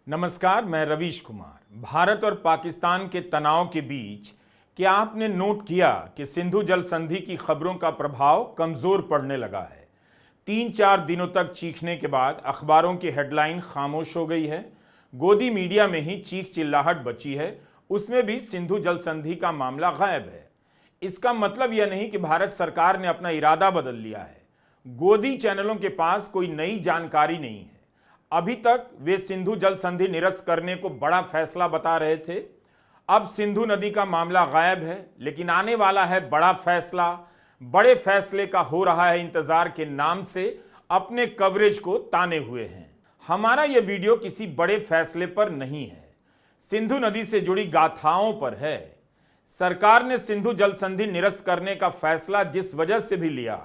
नमस्कार, मैं रवीश कुमार। भारत और पाकिस्तान के तनाव के बीच क्या आपने नोट किया कि सिंधु जल संधि की खबरों का प्रभाव कमजोर पड़ने लगा है। 3-4 दिनों तक चीखने के बाद अखबारों की हेडलाइन खामोश हो गई है। गोदी मीडिया में ही चीख चिल्लाहट बची है, उसमें भी सिंधु जल संधि का मामला गायब है। इसका मतलब यह नहीं कि भारत सरकार ने अपना इरादा बदल लिया है। गोदी चैनलों के पास कोई नई जानकारी नहीं है। अभी तक वे सिंधु जल संधि निरस्त करने को बड़ा फैसला बता रहे थे। अब सिंधु नदी का मामला गायब है, लेकिन आने वाला है बड़ा फैसला। बड़े फैसले का हो रहा है इंतजार के नाम से अपने कवरेज को ताने हुए हैं। हमारा यह वीडियो किसी बड़े फैसले पर नहीं है, सिंधु नदी से जुड़ी गाथाओं पर है। सरकार ने सिंधु जल संधि निरस्त करने का फैसला जिस वजह से भी लिया,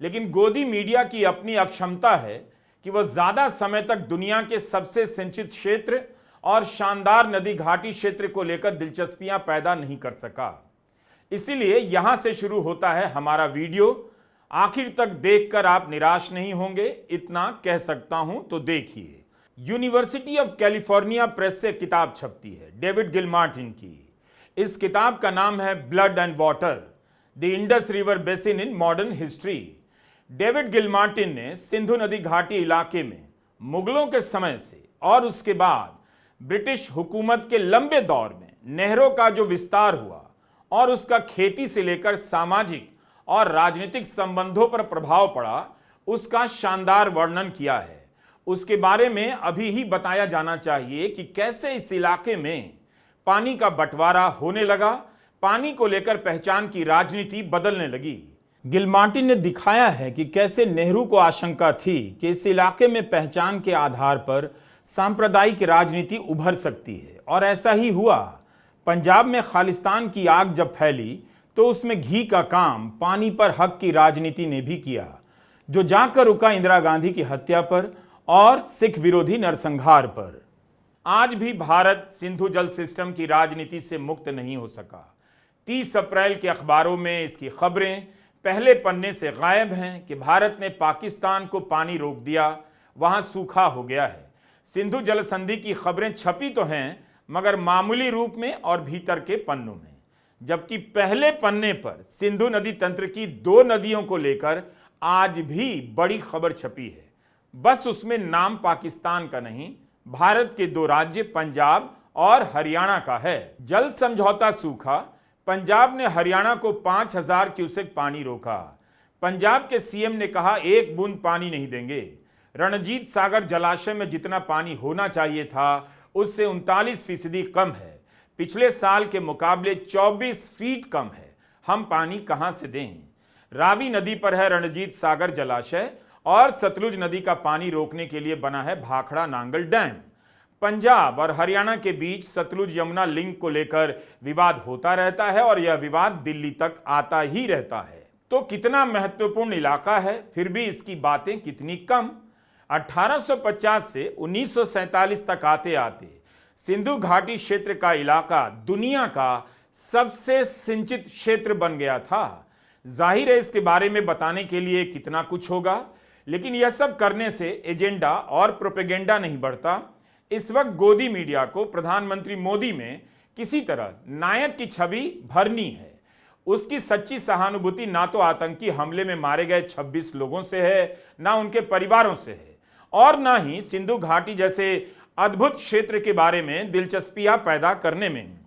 लेकिन गोदी मीडिया की अपनी अक्षमता है कि वह ज्यादा समय तक दुनिया के सबसे सिंचित क्षेत्र और शानदार नदी घाटी क्षेत्र को लेकर दिलचस्पियां पैदा नहीं कर सका। इसीलिए यहां से शुरू होता है हमारा वीडियो। आखिर तक देखकर आप निराश नहीं होंगे, इतना कह सकता हूं। तो देखिए, यूनिवर्सिटी ऑफ कैलिफोर्निया प्रेस से किताब छपती है, डेविड गिलमार्टिन की। इस किताब का नाम है blood and water, the Indus river basin in modern history. David Gilmartin ने सिंधु नदी घाटी इलाके में मुगलों के समय से और उसके बाद ब्रिटिश हुकूमत के लंबे दौर में नहरों का जो विस्तार हुआ और उसका खेती से लेकर सामाजिक और राजनीतिक संबंधों पर प्रभाव पड़ा, उसका शानदार वर्णन किया है। उसके बारे में अभी ही बताया जाना चाहिए कि कैसे इस इलाके में पानी का बंटवारा होने लगा, पानी को लेकर पहचान की राजनीति बदलने लगी। गिलमार्टिन ने दिखाया है कि कैसे नेहरू को आशंका थी कि इस इलाके में पहचान के आधार पर सांप्रदायिक राजनीति उभर सकती है, और ऐसा ही हुआ। पंजाब में खालिस्तान की आग जब फैली तो उसमें घी का काम पानी पर हक की राजनीति ने भी किया, जो जाकर रुका इंदिरा गांधी की हत्या पर और सिख विरोधी नरसंहार पर। आज भी भारत सिंधु जल सिस्टम की राजनीति से मुक्त नहीं हो सका। 30 अप्रैल के अखबारों में इसकी खबरें पहले पन्ने से गायब हैं कि भारत ने पाकिस्तान को पानी रोक दिया, वहां सूखा हो गया है। सिंधु जल संधि की खबरें छपी तो हैं, मगर मामूली रूप में और भीतर के पन्नों में। जबकि पहले पन्ने पर सिंधु नदी तंत्र की 2 नदियों को लेकर आज भी बड़ी खबर छपी है। बस उसमें नाम पाकिस्तान का नहीं, भारत के 2 राज्य पंजाब और हरियाणा का है। जल समझौता सूखा। पंजाब ने हरियाणा को 5000 क्यूसेक पानी रोका। पंजाब के सीएम ने कहा 1 बूंद पानी नहीं देंगे। रणजीत सागर जलाशय में जितना पानी होना चाहिए था उससे 39% कम है। पिछले साल के मुकाबले 24 फीट कम है। हम पानी कहां से दें? रावी नदी पर है रणजीत सागर जलाशय और सतलुज नदी का पानी रोकने के लिए बना है भाखड़ा नांगल डैम। पंजाब और हरियाणा के बीच सतलुज यमुना लिंक को लेकर विवाद होता रहता है और यह विवाद दिल्ली तक आता ही रहता है। तो कितना महत्वपूर्ण इलाका है, फिर भी इसकी बातें कितनी कम। 1850 से 1947 तक आते आते सिंधु घाटी क्षेत्र का इलाका दुनिया का सबसे सिंचित क्षेत्र बन गया था। जाहिर है इसके बारे में बताने के लिए कितना कुछ होगा, लेकिन यह सब करने से एजेंडा और प्रोपेगेंडा नहीं बढ़ता। इस वक्त गोदी मीडिया को प्रधानमंत्री मोदी में किसी तरह नायक की छवि भरनी है। उसकी सच्ची सहानुभूति ना तो आतंकी हमले में मारे गए 26 लोगों से है, ना उनके परिवारों से है, और ना ही सिंधु घाटी जैसे अद्भुत क्षेत्र के बारे में दिलचस्पियां पैदा करने में।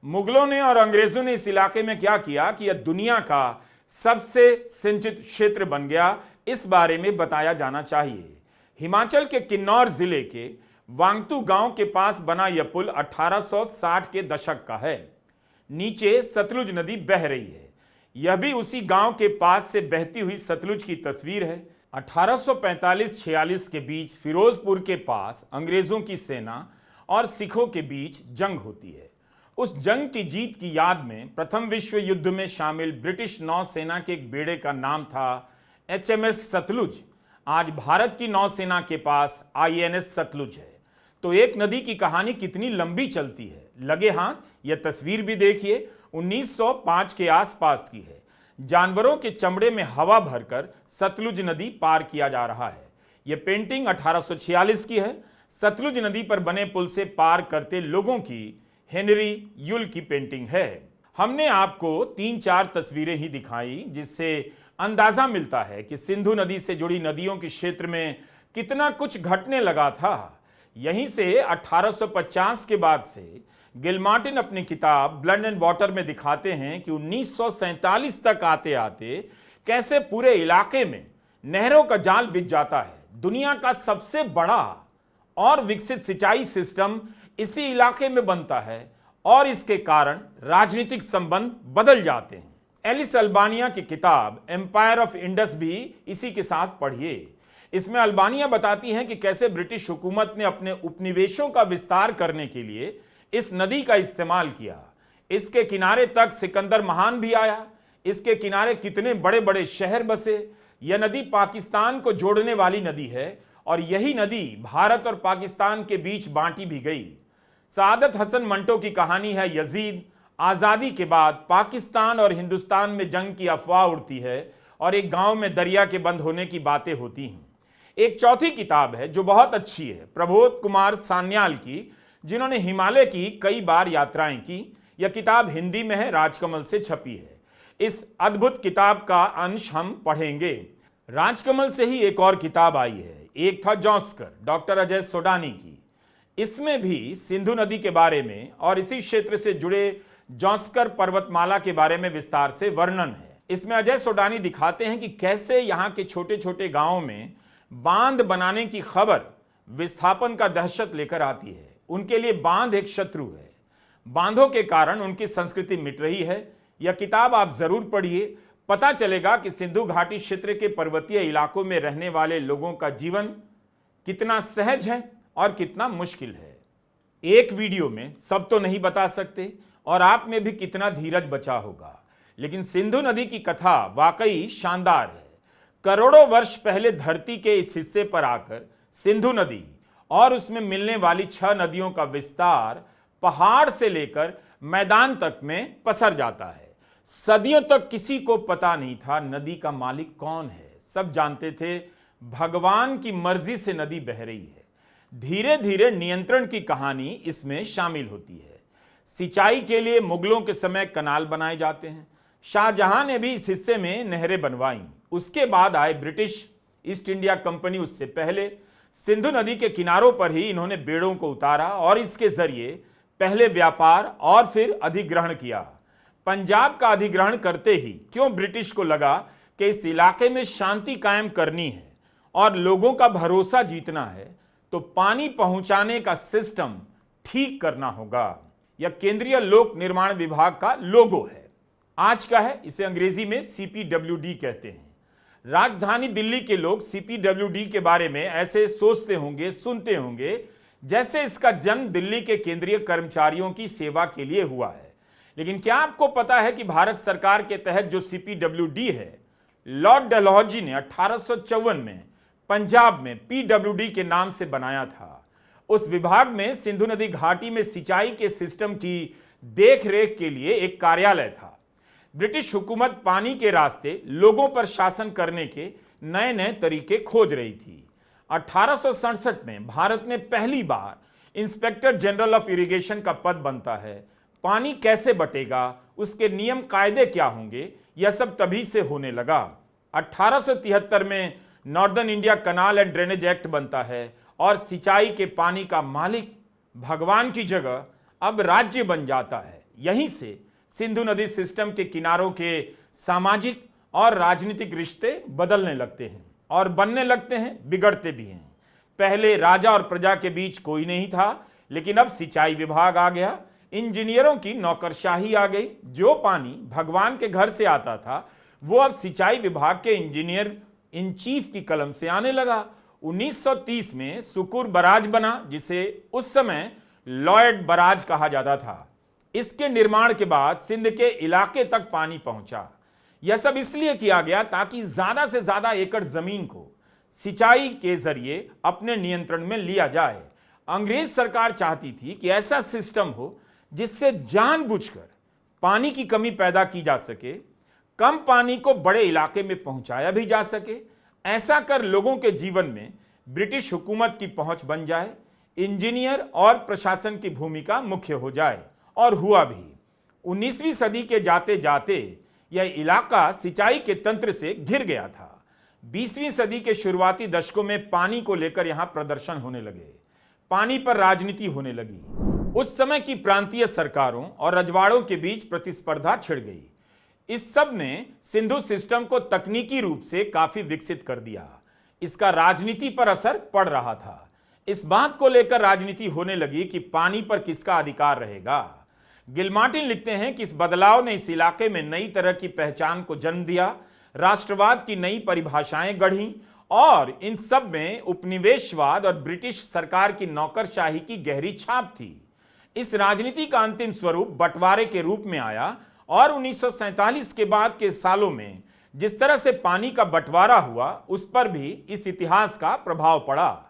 मुगलों ने और अंग्रेजों ने इस इलाके में क्या किया कि यह दुनिया का सबसे सिंचित क्षेत्र बन गया, इस बारे में बताया जाना चाहिए। हिमाचल के किन्नौर जिले के वांगतू गांव के पास बना यह पुल 1860 के दशक का है। नीचे सतलुज नदी बह रही है। यह भी उसी गांव के पास से बहती हुई सतलुज की तस्वीर है। 1845-46 के बीच फिरोजपुर के पास अंग्रेजों की सेना और सिखों के बीच जंग होती है। उस जंग की जीत की याद में प्रथम विश्व युद्ध में शामिल ब्रिटिश नौसेना के एक बेड़े का नाम था HMS सतलुज। आज भारत की नौसेना के पास INS सतलुज है। तो एक नदी की कहानी कितनी लंबी चलती है। लगे हाथ यह तस्वीर भी देखिए, 1905 के आसपास की है। जानवरों के चमड़े में हवा भरकर सतलुज नदी पार किया जा रहा है। यह पेंटिंग 1846 की है। सतलुज नदी पर बने पुल से पार करते लोगों की हेनरी यूल की पेंटिंग है। हमने आपको 3-4 तस्वीरें ही दिखाई जिससे अंदाजा मिलता है कि सिंधु नदी से जुड़ी नदियों के क्षेत्र में कितना कुछ घटने लगा था। यहीं से 1850 के बाद से गिलमार्टिन अपनी किताब ब्लड एंड वाटर में दिखाते हैं कि 1947 तक आते आते कैसे पूरे इलाके में नहरों का जाल बिछ जाता है। दुनिया का सबसे बड़ा और विकसित सिंचाई सिस्टम इसी इलाके में बनता है और इसके कारण राजनीतिक संबंध बदल जाते हैं। एलिस अल्बानिया की किताब एम्पायर ऑफ इंडस भी इसी के साथ पढ़िए। इसमें अल्बानिया बताती हैं कि कैसे ब्रिटिश हुकूमत ने अपने उपनिवेशों का विस्तार करने के लिए इस नदी का इस्तेमाल किया। इसके किनारे तक सिकंदर महान भी आया। इसके किनारे कितने बड़े बड़े शहर बसे। यह नदी पाकिस्तान को जोड़ने वाली नदी है और यही नदी भारत और पाकिस्तान के बीच बांटी भी गई। सादत हसन मंटो की कहानी है यजीद। आज़ादी के बाद पाकिस्तान और हिंदुस्तान में जंग की अफवाह उड़ती है और एक गांव में दरिया के बंद होने की बातें होती हैं। एक चौथी किताब है जो बहुत अच्छी है, प्रबोध कुमार सान्याल की, जिन्होंने हिमालय की कई बार यात्राएं की। यह किताब हिंदी में है, राजकमल से छपी है। इस अद्भुत किताब का अंश हम पढ़ेंगे। राजकमल से ही एक और किताब आई है, एक था जॉस्कर, डॉक्टर अजय सोडानी की। इसमें भी सिंधु नदी के बारे में और इसी क्षेत्र से जुड़े जॉस्कर पर्वतमाला के बारे में विस्तार से वर्णन है। इसमें अजय सोडानी दिखाते हैं कि कैसे यहाँ के छोटे छोटे गांवों में बांध बनाने की खबर विस्थापन का दहशत लेकर आती है। उनके लिए बांध एक शत्रु है। बांधों के कारण उनकी संस्कृति मिट रही है। यह किताब आप जरूर पढ़िए। पता चलेगा कि सिंधु घाटी क्षेत्र के पर्वतीय इलाकों में रहने वाले लोगों का जीवन कितना सहज है और कितना मुश्किल है। एक वीडियो में सब तो नहीं बता सकते और आप में भी कितना धीरज बचा होगा, लेकिन सिंधु नदी की कथा वाकई शानदार है। करोड़ों वर्ष पहले धरती के इस हिस्से पर आकर सिंधु नदी और उसमें मिलने वाली 6 नदियों का विस्तार पहाड़ से लेकर मैदान तक में पसर जाता है। सदियों तक किसी को पता नहीं था नदी का मालिक कौन है। सब जानते थे भगवान की मर्जी से नदी बह रही है। धीरे धीरे नियंत्रण की कहानी इसमें शामिल होती है। सिंचाई के लिए मुगलों के समय कनाल बनाए जाते हैं। शाहजहां ने भी इस हिस्से में नहरें बनवाई। उसके बाद आए ब्रिटिश ईस्ट इंडिया कंपनी। उससे पहले सिंधु नदी के किनारों पर ही इन्होंने बेड़ों को उतारा और इसके जरिए पहले व्यापार और फिर अधिग्रहण किया। पंजाब का अधिग्रहण करते ही क्यों ब्रिटिश को लगा कि इस इलाके में शांति कायम करनी है और लोगों का भरोसा जीतना है, तो पानी पहुंचाने का सिस्टम ठीक करना होगा। यह केंद्रीय लोक निर्माण विभाग का लोगो है। आज का है, इसे अंग्रेजी में CPWD कहते हैं। राजधानी दिल्ली के लोग CPWD के बारे में ऐसे सोचते होंगे, सुनते होंगे जैसे इसका जन्म दिल्ली के केंद्रीय कर्मचारियों की सेवा के लिए हुआ है। लेकिन क्या आपको पता है कि भारत सरकार के तहत जो CPWD है, लॉर्ड डलहौजी ने 1854 में पंजाब में PWD के नाम से बनाया था। उस विभाग में सिंधु नदी घाटी में सिंचाई के सिस्टम की देखरेख के लिए एक कार्यालय था। ब्रिटिश हुकूमत पानी के रास्ते लोगों पर शासन करने के नए नए तरीके खोज रही थी। 1867 में भारत में पहली बार इंस्पेक्टर जनरल ऑफ इरिगेशन का पद बनता है। पानी कैसे बटेगा, उसके नियम कायदे क्या होंगे, यह सब तभी से होने लगा। 1873 में northern India canal and drainage act बनता है और सिंचाई के पानी का मालिक भगवान की जगह अब राज्य बन जाता है। यहीं से सिंधु नदी सिस्टम के किनारों के सामाजिक और राजनीतिक रिश्ते बदलने लगते हैं और बनने लगते हैं, बिगड़ते भी हैं। पहले राजा और प्रजा के बीच कोई नहीं था, लेकिन अब सिंचाई विभाग आ गया। इंजीनियरों की नौकरशाही आ गई। जो पानी भगवान के घर से आता था वो अब सिंचाई विभाग के इंजीनियर इन चीफ की कलम से आने लगा। 1930 में सुकुर बराज बना, जिसे उस समय लॉयड बराज कहा जाता था। इसके निर्माण के बाद सिंध के इलाके तक पानी पहुंचा। यह सब इसलिए किया गया ताकि ज्यादा से ज्यादा एकड़ जमीन को सिंचाई के जरिए अपने नियंत्रण में लिया जाए। अंग्रेज सरकार चाहती थी कि ऐसा सिस्टम हो जिससे जानबूझकर पानी की कमी पैदा की जा सके, कम पानी को बड़े इलाके में पहुंचाया भी जा सके। ऐसा कर लोगों के जीवन में ब्रिटिश हुकूमत की पहुंच बन जाए। इंजीनियर और प्रशासन की भूमिका मुख्य हो जाए। और हुआ भी। 19वीं सदी के जाते जाते यह इलाका सिंचाई के तंत्र से घिर गया था। 20वीं सदी के शुरुआती दशकों में पानी को लेकर यहां प्रदर्शन होने लगे, पानी पर राजनीति होने लगी। उस समय की प्रांतीय सरकारों और रजवाड़ों के बीच प्रतिस्पर्धा छिड़ गई। इस सब ने सिंधु सिस्टम को तकनीकी रूप से काफी विकसित कर दिया। इसका राजनीति पर असर पड़ रहा था। इस बात को लेकर राजनीति होने लगी कि पानी पर किसका अधिकार रहेगा। गिलमार्टिन लिखते हैं कि इस बदलाव ने इस इलाके में नई तरह की पहचान को जन्म दिया, राष्ट्रवाद की नई परिभाषाएं गढ़ी और इन सब में उपनिवेशवाद और ब्रिटिश सरकार की नौकरशाही की गहरी छाप थी। इस राजनीति का अंतिम स्वरूप बंटवारे के रूप में आया और 1947 के बाद के सालों में जिस तरह से पानी का बंटवारा हुआ उस पर भी इस इतिहास का प्रभाव पड़ा।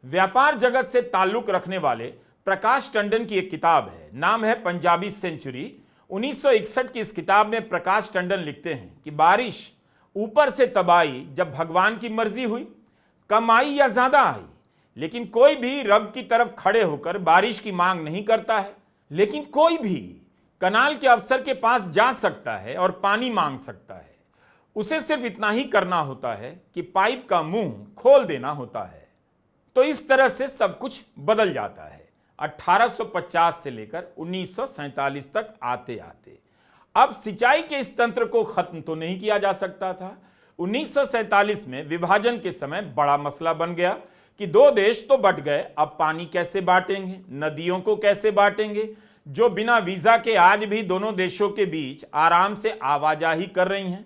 व्यापार जगत से ताल्लुक रखने वाले प्रकाश टंडन की एक किताब है, नाम है पंजाबी सेंचुरी। 1961 की इस किताब में प्रकाश टंडन लिखते हैं कि बारिश ऊपर से तब आई जब भगवान की मर्जी हुई, कम आई या ज्यादा आई, लेकिन कोई भी रब की तरफ खड़े होकर बारिश की मांग नहीं करता है। लेकिन कोई भी कनाल के अफसर के पास जा सकता है और पानी मांग सकता है। उसे सिर्फ इतना ही करना होता है कि पाइप का मुंह खोल देना होता है। तो इस तरह से सब कुछ बदल जाता है 1850 से लेकर 1947 तक आते आते। अब सिंचाई के इस तंत्र को खत्म तो नहीं किया जा सकता था। 1947 में विभाजन के समय बड़ा मसला बन गया कि दो देश तो बट गए, अब पानी कैसे बांटेंगे, नदियों को कैसे बांटेंगे, जो बिना वीजा के आज भी दोनों देशों के बीच आराम से आवाजाही कर रही हैं।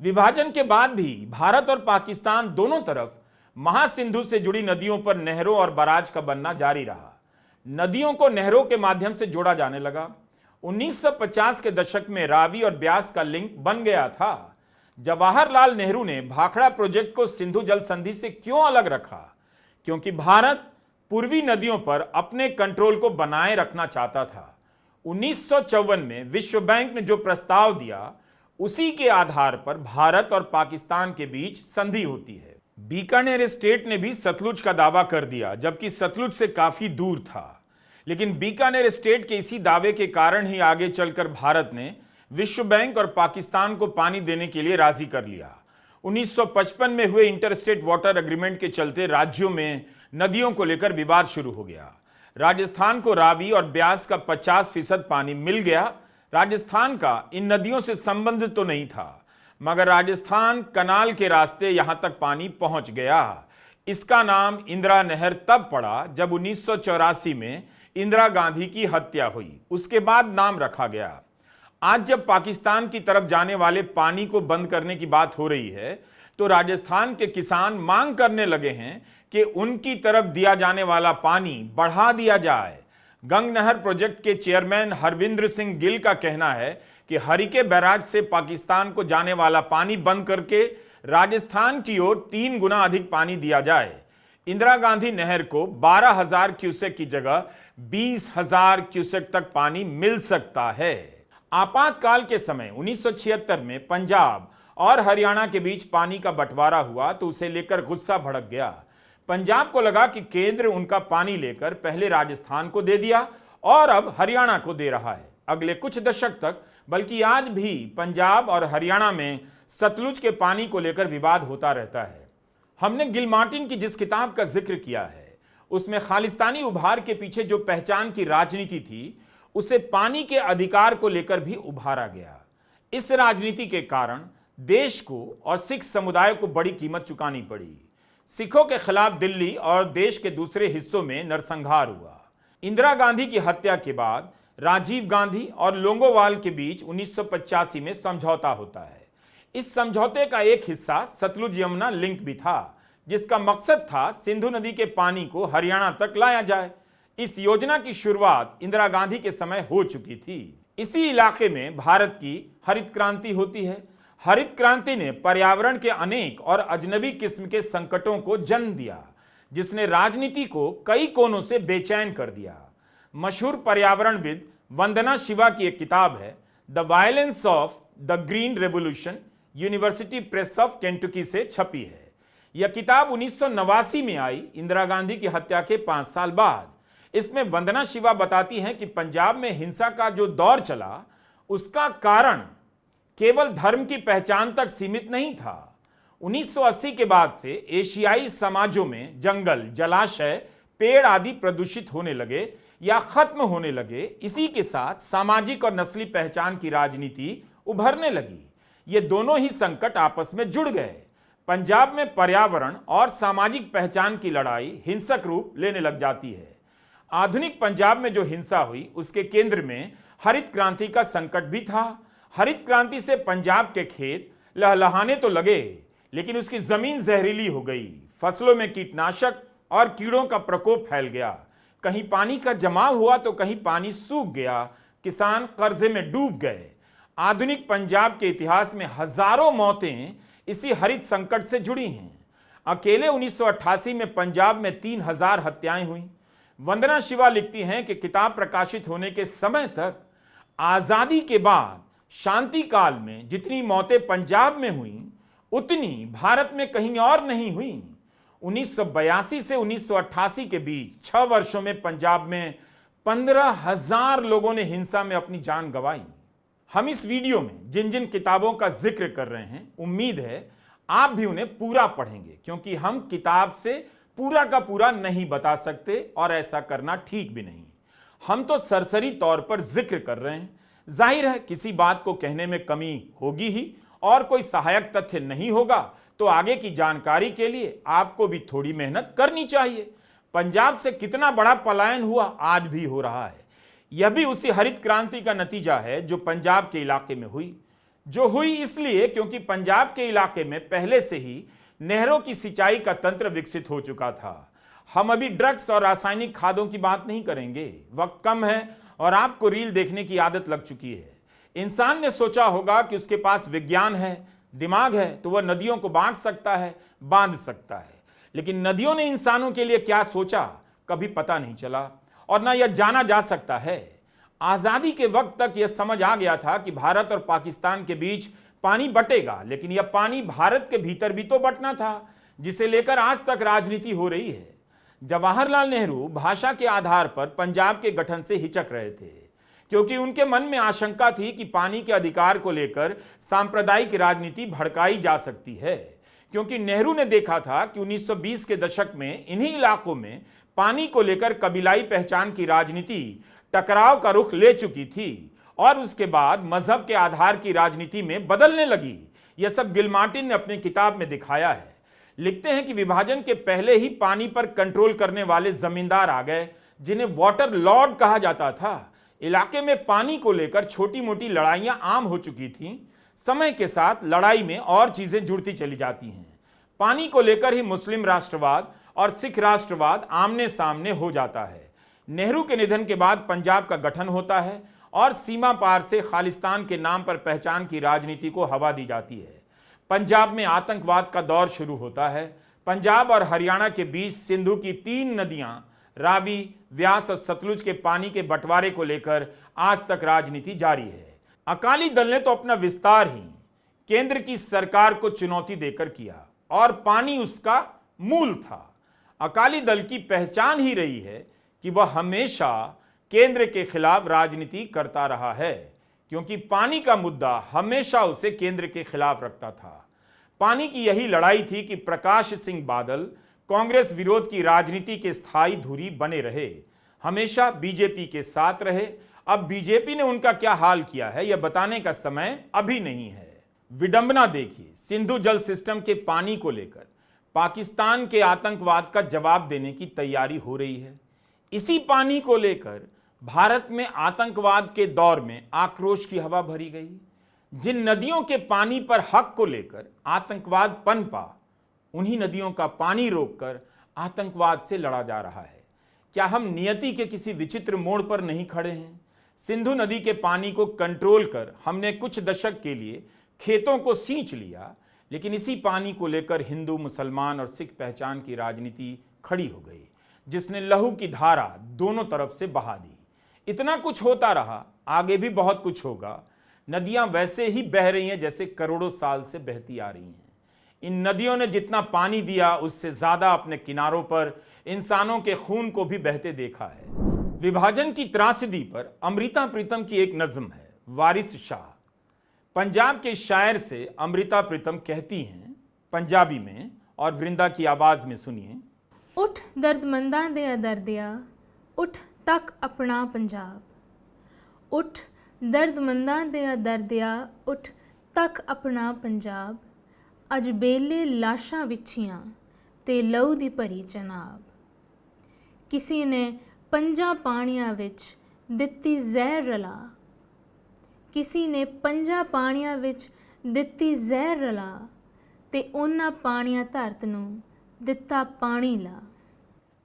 विभाजन के बाद भी भारत और पाकिस्तान दोनों तरफ महासिंधु से जुड़ी नदियों पर नहरों और बराज का बनना जारी रहा। नदियों को नहरों के माध्यम से जोड़ा जाने लगा। 1950 के दशक में रावी और ब्यास का लिंक बन गया था। जवाहरलाल नेहरू ने भाखड़ा प्रोजेक्ट को सिंधु जल संधि से क्यों अलग रखा? क्योंकि भारत पूर्वी नदियों पर अपने कंट्रोल को बनाए रखना चाहता था। 1954 में विश्व बैंक ने जो प्रस्ताव दिया उसी के आधार पर भारत और पाकिस्तान के बीच संधि होती है। बीकानेर स्टेट ने भी सतलुज का दावा कर दिया, जबकि सतलुज से काफी दूर था। लेकिन बीकानेर स्टेट के इसी दावे के कारण ही आगे चलकर भारत ने विश्व बैंक और पाकिस्तान को पानी देने के लिए राजी कर लिया। 1955 में हुए इंटरस्टेट वाटर एग्रीमेंट के चलते राज्यों में नदियों को लेकर विवाद शुरू हो गया। राजस्थान को रावी और ब्यास का 50% पानी मिल गया। राजस्थान का इन नदियों से संबंध तो नहीं था, मगर राजस्थान कनाल के रास्ते यहां तक पानी पहुंच गया। इसका नाम इंदिरा नहर तब पड़ा जब 1984 में इंदिरा गांधी की हत्या हुई, उसके बाद नाम रखा गया। आज जब पाकिस्तान की तरफ जाने वाले पानी को बंद करने की बात हो रही है तो राजस्थान के किसान मांग करने लगे हैं कि उनकी तरफ दिया जाने वाला पानी बढ़ा दिया जाए। गंग नहर प्रोजेक्ट के चेयरमैन हरविंद्र सिंह गिल का कहना है कि हरिके बैराज से पाकिस्तान को जाने वाला पानी बंद करके राजस्थान की ओर 3 गुना अधिक पानी दिया जाए। इंदिरा गांधी नहर को 12,000 क्यूसेक की जगह 20,000 क्यूसेक तक पानी मिल सकता है। आपातकाल के समय 1976 में पंजाब और हरियाणा के बीच पानी का बंटवारा हुआ तो उसे लेकर गुस्सा भड़क गया। पंजाब को लगा कि केंद्र उनका पानी लेकर पहले राजस्थान को दे दिया और अब हरियाणा को दे रहा है। अगले कुछ दशक तक, बल्कि आज भी पंजाब और हरियाणा में सतलुज के पानी को लेकर विवाद होता रहता है। हमने गिलमार्टिन की जिस किताब का जिक्र किया है उसमें खालिस्तानी उभार के पीछे जो पहचान की राजनीति थी उसे पानी के अधिकार को लेकर भी उभारा गया। इस राजनीति के कारण देश को और सिख समुदाय को बड़ी कीमत चुकानी पड़ी। सिखों के खिलाफ दिल्ली और देश के दूसरे हिस्सों में नरसंहार हुआ। इंदिरा गांधी की हत्या के बाद राजीव गांधी और लोंगोवाल के बीच 1985 में समझौता होता है। इस समझौते का एक हिस्सा सतलुज यमुना लिंक भी था, जिसका मकसद था सिंधु नदी के पानी को हरियाणा तक लाया जाए। इस योजना की शुरुआत इंदिरा गांधी के समय हो चुकी थी। इसी इलाके में भारत की हरित क्रांति होती है। हरित क्रांति ने पर्यावरण के अनेक और अजनबी किस्म के संकटों को जन्म दिया, जिसने राजनीति को कई कोनों से बेचैन कर दिया। मशहूर पर्यावरणविद वंदना शिवा की एक किताब है the violence of the green revolution, university press of Kentucky से छपी है। यह किताब 1989 में आई, इंदिरा गांधी की हत्या के 5 साल बाद। इसमें वंदना शिवा बताती हैं कि पंजाब में हिंसा का जो दौर चला उसका कारण केवल धर्म की पहचान तक सीमित नहीं था। 1980 के बाद से एशियाई समाजों में जंगल, जलाशय, पेड़ आदि प्रदूषित होने लगे या खत्म होने लगे। इसी के साथ सामाजिक और नस्ली पहचान की राजनीति उभरने लगी। ये दोनों ही संकट आपस में जुड़ गए। पंजाब में पर्यावरण और सामाजिक पहचान की लड़ाई हिंसक रूप लेने लग जाती है। आधुनिक पंजाब में जो हिंसा हुई उसके केंद्र में हरित क्रांति का संकट भी था। हरित क्रांति से पंजाब के खेत लहलहाने तो लगे, लेकिन उसकी जमीन जहरीली हो गई। फसलों में कीटनाशक और कीड़ों का प्रकोप फैल गया। कहीं पानी का जमाव हुआ तो कहीं पानी सूख गया। किसान कर्जे में डूब गए। आधुनिक पंजाब के इतिहास में हजारों मौतें इसी हरित संकट से जुड़ी हैं। अकेले 1988 में पंजाब में 3000 हत्याएं हुई। वंदना शिवा लिखती हैं कि किताब प्रकाशित होने के समय तक आजादी के बाद शांति काल में जितनी मौतें पंजाब में हुई उतनी भारत में कहीं और नहीं हुई। 1982 से 1988 के बीच 6 वर्षों में पंजाब में 15,000 लोगों ने हिंसा में अपनी जान गंवाई। हम इस वीडियो में जिन जिन किताबों का जिक्र कर रहे हैं, उम्मीद है आप भी उन्हें पूरा पढ़ेंगे, क्योंकि हम किताब से पूरा का पूरा नहीं बता सकते और ऐसा करना ठीक भी नहीं। हम तो सरसरी तौर पर जिक्र कर रहे हैं। जाहिर है किसी बात को कहने में कमी होगी ही, और कोई सहायक तथ्य नहीं होगा तो आगे की जानकारी के लिए आपको भी थोड़ी मेहनत करनी चाहिए। पंजाब से कितना बड़ा पलायन हुआ आज भी हो रहा है। यह भी उसी हरित क्रांति का नतीजा है जो पंजाब के इलाके में हुई। जो हुई इसलिए क्योंकि पंजाब के इलाके में पहले से ही नहरों की सिंचाई का तंत्र विकसित हो चुका था। हम अभी ड्रग्स और रासायनिक खादों की बात नहीं करेंगे, वक्त कम है और आपको रील देखने की आदत लग चुकी है। इंसान ने सोचा होगा कि उसके पास विज्ञान है, दिमाग है, तो वह नदियों को बांट सकता है, बांध सकता है। लेकिन नदियों ने इंसानों के लिए क्या सोचा कभी पता नहीं चला और ना यह जाना जा सकता है। आजादी के वक्त तक यह समझ आ गया था कि भारत और पाकिस्तान के बीच पानी बटेगा, लेकिन यह पानी भारत के भीतर भी तो बटना था, जिसे लेकर आज तक राजनीति हो रही है। जवाहरलाल नेहरू भाषा के आधार पर पंजाब के गठन से हिचक रहे थे, क्योंकि उनके मन में आशंका थी कि पानी के अधिकार को लेकर सांप्रदायिक राजनीति भड़काई जा सकती है। क्योंकि नेहरू ने देखा था कि 1920 के दशक में इन्हीं इलाकों में पानी को लेकर कबीलाई पहचान की राजनीति टकराव का रुख ले चुकी थी और उसके बाद मजहब के आधार की राजनीति में बदलने लगी। यह सब गिलमार्टिन ने अपनी किताब में दिखाया है। लिखते हैं कि विभाजन के पहले ही पानी पर कंट्रोल करने वाले जमींदार आ गए, जिन्हें वाटर लॉर्ड कहा जाता था। इलाके में पानी को लेकर छोटी मोटी लड़ाइयां आम हो चुकी थीं। समय के साथ लड़ाई में और चीजें जुड़ती चली जाती हैं। पानी को लेकर ही मुस्लिम राष्ट्रवाद और सिख राष्ट्रवाद आमने सामने हो जाता है। नेहरू के निधन के बाद पंजाब का गठन होता है और सीमा पार से खालिस्तान के नाम पर पहचान की राजनीति को हवा दी जाती है। पंजाब में आतंकवाद का दौर शुरू होता है। पंजाब और हरियाणा के बीच सिंधु की 3 नदियां रावी, व्यास और सतलुज के पानी के बंटवारे को लेकर आज तक राजनीति जारी है। अकाली दल ने तो अपना विस्तार ही केंद्र की सरकार को चुनौती देकर किया और पानी उसका मूल था। अकाली दल की पहचान ही रही है कि वह हमेशा केंद्र के खिलाफ राजनीति करता रहा है, क्योंकि पानी का मुद्दा हमेशा उसे केंद्र के खिलाफ रखता था। पानी की यही लड़ाई थी कि प्रकाश सिंह बादल कांग्रेस विरोध की राजनीति के स्थायी धुरी बने रहे, हमेशा बीजेपी के साथ रहे। अब बीजेपी ने उनका क्या हाल किया है यह बताने का समय अभी नहीं है। विडंबना देखिए, सिंधु जल सिस्टम के पानी को लेकर पाकिस्तान के आतंकवाद का जवाब देने की तैयारी हो रही है। इसी पानी को लेकर भारत में आतंकवाद के दौर में आक्रोश की हवा भरी गई। जिन नदियों के पानी पर हक को लेकर आतंकवाद पनपा, उन्हीं नदियों का पानी रोककर आतंकवाद से लड़ा जा रहा है। क्या हम नियति के किसी विचित्र मोड़ पर नहीं खड़े हैं? सिंधु नदी के पानी को कंट्रोल कर हमने कुछ दशक के लिए खेतों को सींच लिया, लेकिन इसी पानी को लेकर हिंदू, मुसलमान और सिख पहचान की राजनीति खड़ी हो गई, जिसने लहू की धारा दोनों तरफ से बहा दी। इतना कुछ होता रहा, आगे भी बहुत कुछ होगा। नदियां वैसे ही बह रही हैं जैसे करोड़ों साल से बहती आ रही हैं। इन नदियों ने जितना पानी दिया उससे ज्यादा अपने किनारों पर इंसानों के खून को भी बहते देखा है। विभाजन की त्रासदी पर अमृता प्रीतम की एक नज्म है, वारिस शाह। पंजाब के शायर से अमृता प्रीतम कहती हैं पंजाबी में, और वृंदा की आवाज में सुनिए। उठ दर्दमंदा दे दर्दिया, उठ तक अपना पंजाब। उठ दर्दमंदा दे दर्दिया, उठ तक अपना पंजाब। अज बेले लाशां विछियां ते लहू दी भरी चनाब। किसी ने पंजा पानियां विच दित्ती जहर रला, किसी ने पंजा पानियां विच दित्ती जहर रला, ते उन्हां पानियां धरत नूं दिता पानी ला।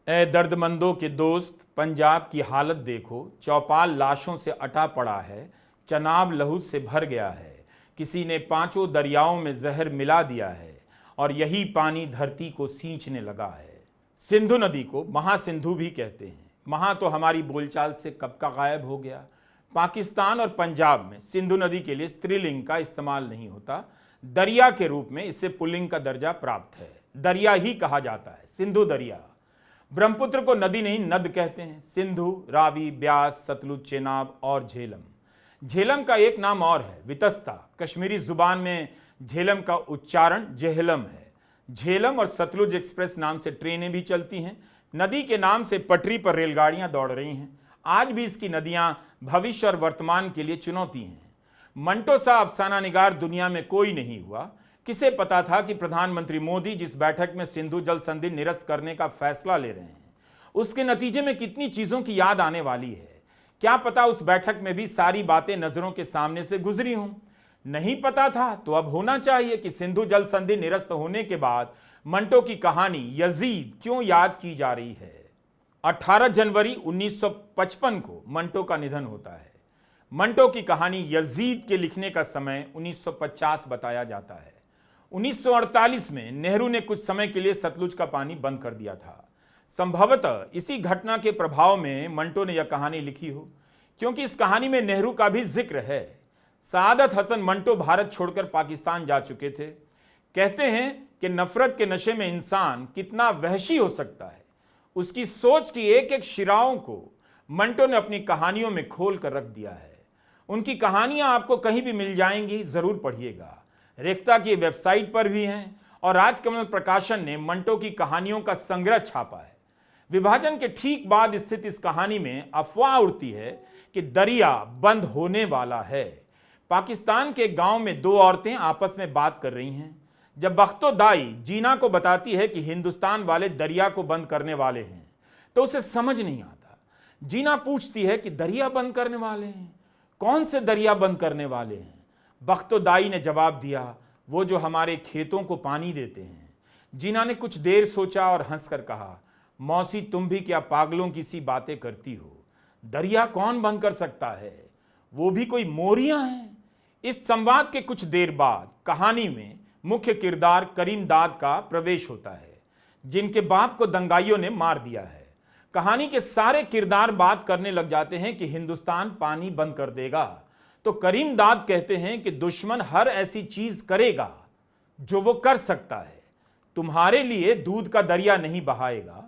ए दर्दमंदों के दोस्त, पंजाब की हालत देखो, चौपाल लाशों से अटा पड़ा है, चनाब लहू से भर गया है। किसी ने पांचों दरियाओं में जहर मिला दिया है और यही पानी धरती को सींचने लगा है। सिंधु नदी को महासिंधु भी कहते हैं। महा तो हमारी बोलचाल से कब का गायब हो गया। पाकिस्तान और पंजाब में सिंधु नदी के लिए स्त्रीलिंग का इस्तेमाल नहीं होता, दरिया के रूप में इससे पुल्लिंग का दर्जा प्राप्त है। दरिया ही कहा जाता है, सिंधु दरिया। ब्रह्मपुत्र को नदी नहीं नद कहते हैं। सिंधु, रावी, ब्यास, सतलुज, चेनाब और झेलम। झेलम का एक नाम और है, वितस्ता। कश्मीरी जुबान में झेलम का उच्चारण जेहलम है। झेलम और सतलुज एक्सप्रेस नाम से ट्रेनें भी चलती हैं। नदी के नाम से पटरी पर रेलगाड़ियां दौड़ रही हैं। आज भी इसकी नदियां भविष्य और वर्तमान के लिए चुनौती हैं। मंटो सा अफसाना निगार दुनिया में कोई नहीं हुआ। किसे पता था कि प्रधानमंत्री मोदी जिस बैठक में सिंधु जल संधि निरस्त करने का फैसला ले रहे हैं, उसके नतीजे में कितनी चीजों की याद आने वाली है। क्या पता उस बैठक में भी सारी बातें नजरों के सामने से गुजरी हों। नहीं पता था तो अब होना चाहिए कि सिंधु जल संधि निरस्त होने के बाद मंटो की कहानी यजीद क्यों याद की जा रही है। 18 जनवरी 1955 को मंटो का निधन होता है। मंटो की कहानी यजीद के लिखने का समय 1950 बताया जाता है। 1948 में नेहरू ने कुछ समय के लिए सतलुज का पानी बंद कर दिया था। संभवतः इसी घटना के प्रभाव में मंटो ने यह कहानी लिखी हो, क्योंकि इस कहानी में नेहरू का भी जिक्र है। सादत हसन मंटो भारत छोड़कर पाकिस्तान जा चुके थे। कहते हैं कि नफरत के नशे में इंसान कितना वहशी हो सकता है, उसकी सोच की एक एक शिराओं को मंटो ने अपनी कहानियों में खोल कर रख दिया है। उनकी कहानियां आपको कहीं भी मिल जाएंगी, जरूर पढ़िएगा। रेख्ता की वेबसाइट पर भी हैं और राजकमल प्रकाशन ने मंटो की कहानियों का संग्रह छापा है। विभाजन के ठीक बाद स्थित इस कहानी में अफवाह उड़ती है कि दरिया बंद होने वाला है। पाकिस्तान के गांव में दो औरतें आपस में बात कर रही हैं। जब बख्तो दाई जीना को बताती है कि हिंदुस्तान वाले दरिया को बंद करने वाले हैं, तो उसे समझ नहीं आता। जीना पूछती है कि दरिया बंद करने वाले हैं, कौन से दरिया बंद करने वाले हैं? बख्तो दाई ने जवाब दिया, वो जो हमारे खेतों को पानी देते हैं। जीना ने कुछ देर सोचा और हंसकर कहा, मौसी तुम भी क्या पागलों की सी बातें करती हो। दरिया कौन बंद कर सकता है, वो भी कोई मोरियां हैं। इस संवाद के कुछ देर बाद कहानी में मुख्य किरदार करीम दाद का प्रवेश होता है, जिनके बाप को दंगाइयों ने मार दिया है। कहानी के सारे किरदार बात करने लग जाते हैं कि हिंदुस्तान पानी बंद कर देगा, तो करीम दाद कहते हैं कि दुश्मन हर ऐसी चीज करेगा जो वो कर सकता है। तुम्हारे लिए दूध का दरिया नहीं बहाएगा,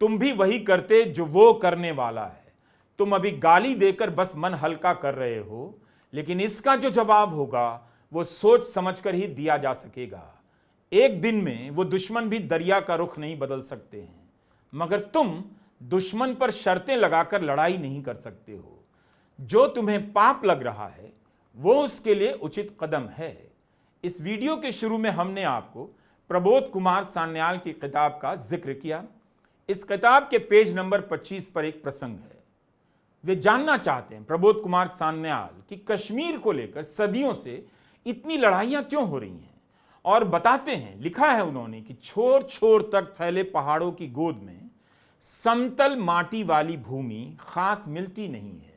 तुम भी वही करते जो वो करने वाला है। तुम अभी गाली देकर बस मन हल्का कर रहे हो, लेकिन इसका जो जवाब होगा वो सोच समझकर ही दिया जा सकेगा। एक दिन में वो दुश्मन भी दरिया का रुख नहीं बदल सकते हैं, मगर तुम दुश्मन पर शर्तें लगाकर लड़ाई नहीं कर सकते हो। जो तुम्हें पाप लग रहा है वो उसके लिए उचित कदम है। इस वीडियो के शुरू में हमने आपको प्रबोध कुमार सान्याल की किताब का जिक्र किया। इस किताब के पेज नंबर 25 पर एक प्रसंग है। वे जानना चाहते हैं, प्रबोध कुमार सान्याल, कि कश्मीर को लेकर सदियों से इतनी लड़ाइयां क्यों हो रही हैं, और बताते हैं, लिखा है उन्होंने, कि छोर छोर तक फैले पहाड़ों की गोद में समतल माटी वाली भूमि खास मिलती नहीं है।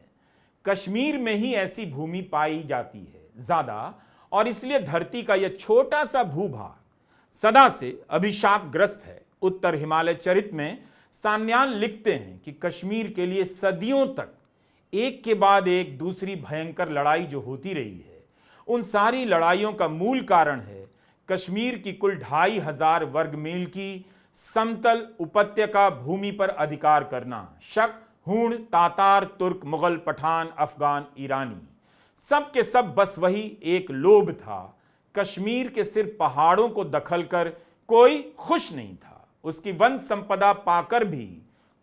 कश्मीर में ही ऐसी भूमि पाई जाती है ज्यादा, और इसलिए धरती का यह छोटा सा भूभाग सदा से अभिशापग्रस्त है। उत्तर हिमालय चरित में सान्याल लिखते हैं कि कश्मीर के लिए सदियों तक एक के बाद एक दूसरी भयंकर लड़ाई जो होती रही है, उन सारी लड़ाइयों का मूल कारण है कश्मीर की कुल 2500 वर्ग मील की समतल उपत्यका भूमि पर अधिकार करना। शक, हूण, तातार, तुर्क, मुगल, पठान, अफगान, ईरानी, सब के सब बस वही एक लोभ था। कश्मीर के सिर्फ पहाड़ों को दखल कर कोई खुश नहीं था। उसकी वन संपदा पाकर भी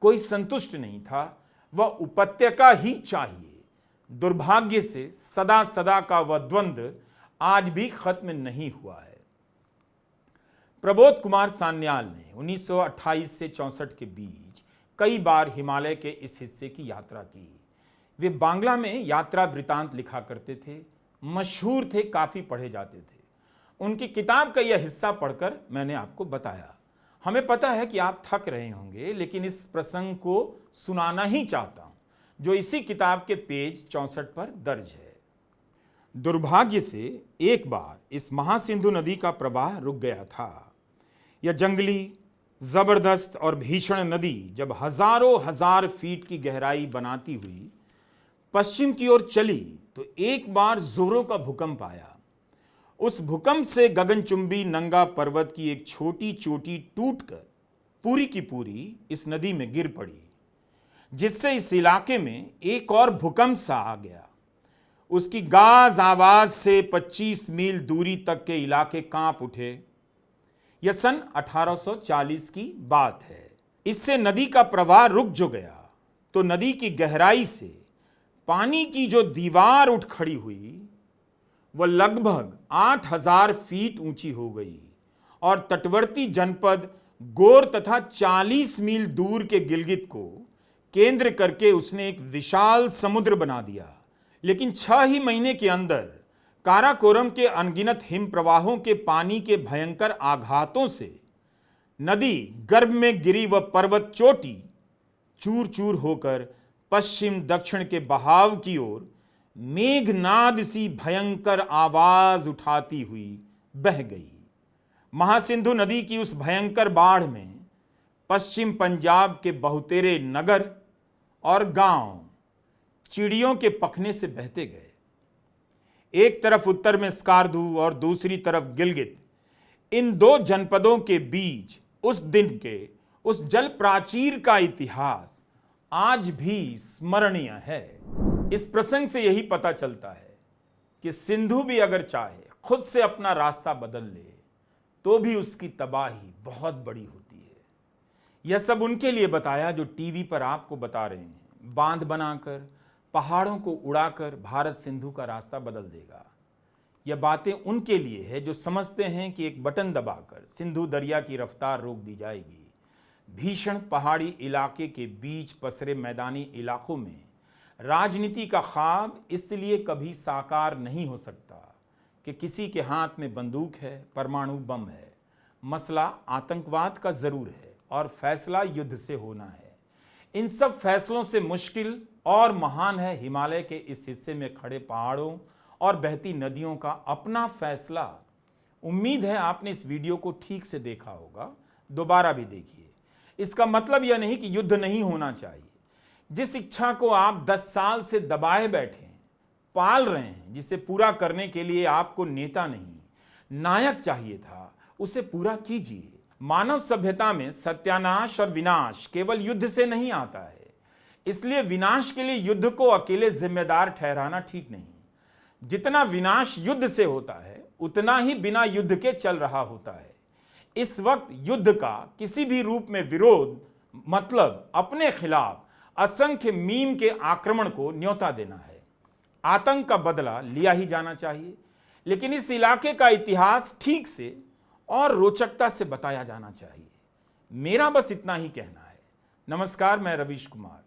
कोई संतुष्ट नहीं था। वह उपत्यका ही चाहिए। दुर्भाग्य से सदा सदा का वह द्वंद्व आज भी खत्म नहीं हुआ है। प्रबोध कुमार सान्याल ने 1928 से 64 के बीच कई बार हिमालय के इस हिस्से की यात्रा की। वे बांग्ला में यात्रा वृतांत लिखा करते थे, मशहूर थे, काफी पढ़े जाते थे। उनकी किताब का यह हिस्सा पढ़कर मैंने आपको बताया। हमें पता है कि आप थक रहे होंगे, लेकिन इस प्रसंग को सुनाना ही चाहता हूं जो इसी किताब के पेज 64 पर दर्ज है। दुर्भाग्य से एक बार इस महासिंधु नदी का प्रवाह रुक गया था। यह जंगली, जबरदस्त और भीषण नदी जब हजारों हजार फीट की गहराई बनाती हुई पश्चिम की ओर चली तो एक बार जोरों का भूकंप आया। उस भूकंप से गगनचुंबी नंगा पर्वत की एक छोटी चोटी टूटकर पूरी की पूरी इस नदी में गिर पड़ी, जिससे इस इलाके में एक और भूकंप सा आ गया। उसकी गाज आवाज से 25 मील दूरी तक के इलाके कांप उठे। यह सन 1840 की बात है। इससे नदी का प्रवाह रुक जो गया तो नदी की गहराई से पानी की जो दीवार उठ खड़ी हुई वह लगभग 8000 फीट ऊंची हो गई और तटवर्ती जनपद गोर तथा 40 मील दूर के गिलगित को केंद्र करके उसने एक विशाल समुद्र बना दिया। लेकिन 6 ही महीने के अंदर काराकोरम के अनगिनत हिम प्रवाहों के पानी के भयंकर आघातों से नदी गर्भ में गिरी वह पर्वत चोटी चूर चूर होकर पश्चिम दक्षिण के बहाव की ओर मेघनाद सी भयंकर आवाज उठाती हुई बह गई। महासिंधु नदी की उस भयंकर बाढ़ में पश्चिम पंजाब के बहुतेरे नगर और गांव चिड़ियों के पखने से बहते गए। एक तरफ उत्तर में स्कार्दू और दूसरी तरफ गिलगित। इन दो जनपदों के बीच उस दिन के उस जल प्राचीर का इतिहास आज भी स्मरणीय है। इस प्रसंग से यही पता चलता है कि सिंधु भी अगर चाहे खुद से अपना रास्ता बदल ले तो भी उसकी तबाही बहुत बड़ी होती है। यह सब उनके लिए बताया जो टीवी पर आपको बता रहे हैं बांध बनाकर, पहाड़ों को उड़ाकर भारत सिंधु का रास्ता बदल देगा। यह बातें उनके लिए है जो समझते हैं कि एक बटन दबाकर सिंधु दरिया की रफ्तार रोक दी जाएगी। भीषण पहाड़ी इलाके के बीच पसरे मैदानी इलाकों में राजनीति का ख्वाब इसलिए कभी साकार नहीं हो सकता कि किसी के हाथ में बंदूक है, परमाणु बम है। मसला आतंकवाद का जरूर है और फैसला युद्ध से होना है। इन सब फैसलों से मुश्किल और महान है हिमालय के इस हिस्से में खड़े पहाड़ों और बहती नदियों का अपना फैसला। उम्मीद है आपने इस वीडियो को ठीक से देखा होगा, दोबारा भी देखिए। इसका मतलब यह नहीं कि युद्ध नहीं होना चाहिए। जिस इच्छा को आप 10 साल से दबाए बैठे हैं, पाल रहे हैं, जिसे पूरा करने के लिए आपको नेता नहीं नायक चाहिए था, उसे पूरा कीजिए। मानव सभ्यता में सत्यानाश और विनाश केवल युद्ध से नहीं आता है, इसलिए विनाश के लिए युद्ध को अकेले जिम्मेदार ठहराना ठीक नहीं। जितना विनाश युद्ध से होता है उतना ही बिना युद्ध के चल रहा होता है। इस वक्त युद्ध का किसी भी रूप में विरोध मतलब अपने खिलाफ असंख्य मीम के आक्रमण को न्योता देना है। आतंक का बदला लिया ही जाना चाहिए, लेकिन इस इलाके का इतिहास ठीक से और रोचकता से बताया जाना चाहिए। मेरा बस इतना ही कहना है। नमस्कार, मैं रवीश कुमार।